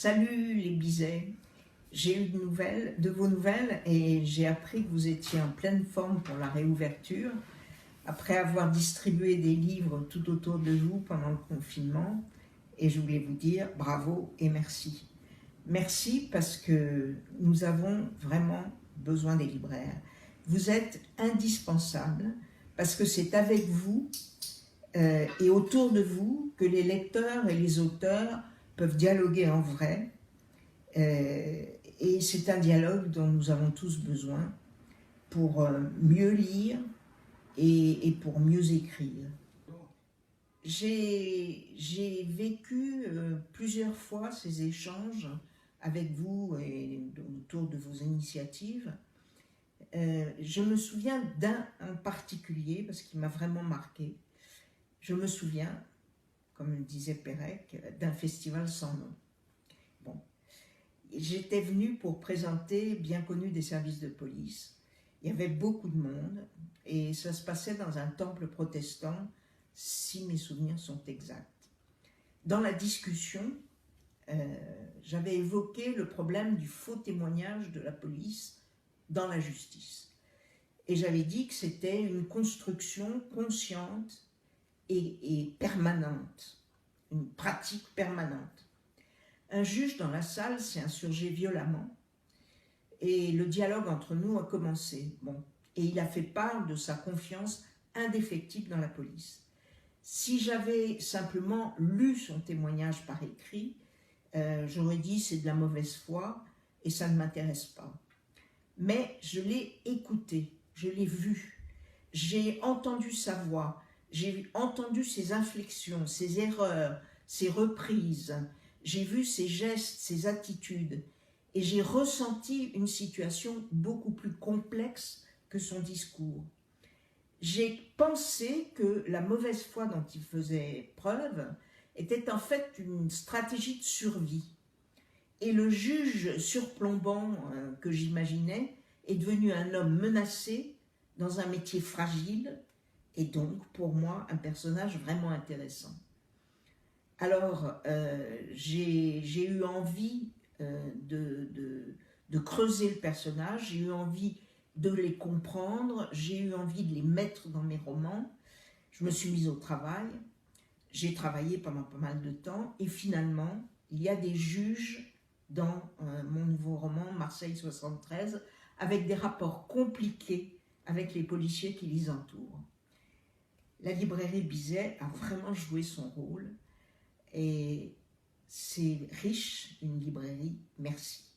Salut les Bizets, j'ai eu de vos nouvelles et j'ai appris que vous étiez en pleine forme pour la réouverture, après avoir distribué des livres tout autour de vous pendant le confinement, et je voulais vous dire bravo et merci. Merci parce que nous avons vraiment besoin des libraires. Vous êtes indispensables parce que c'est avec vous et autour de vous que les lecteurs et les auteurs peuvent dialoguer en vrai. Et c'est un dialogue dont nous avons tous besoin pour mieux lire et pour mieux écrire. J'ai vécu plusieurs fois ces échanges avec vous et autour de vos initiatives. Je me souviens d'un en particulier parce qu'il m'a vraiment marqué. Je me souviens, comme le disait Pérec, d'un festival sans nom. Bon. J'étais venue pour présenter Bien connu des services de police. Il y avait beaucoup de monde et ça se passait dans un temple protestant, si mes souvenirs sont exacts. Dans la discussion, j'avais évoqué le problème du faux témoignage de la police dans la justice. Et j'avais dit que c'était une construction consciente et permanente, une pratique permanente. Un juge dans la salle s'est insurgé violemment et le dialogue entre nous a commencé. Bon, et il a fait part de sa confiance indéfectible dans la police. Si j'avais simplement lu son témoignage par écrit, j'aurais dit c'est de la mauvaise foi et ça ne m'intéresse pas. Mais je l'ai écouté, je l'ai vu, j'ai entendu sa voix, j'ai entendu ses inflexions, ses erreurs, ses reprises, j'ai vu ses gestes, ses attitudes, et j'ai ressenti une situation beaucoup plus complexe que son discours. J'ai pensé que la mauvaise foi dont il faisait preuve était en fait une stratégie de survie. Et le juge surplombant que j'imaginais est devenu un homme menacé dans un métier fragile et donc pour moi un personnage vraiment intéressant. Alors j'ai eu envie de creuser le personnage, j'ai eu envie de les comprendre, j'ai eu envie de les mettre dans mes romans. Je me suis mise au travail, j'ai travaillé pendant pas mal de temps et finalement il y a des juges dans mon nouveau roman Marseille 73 avec des rapports compliqués avec les policiers qui les entourent. La librairie Bizet a vraiment joué son rôle et c'est riche, une librairie. Merci.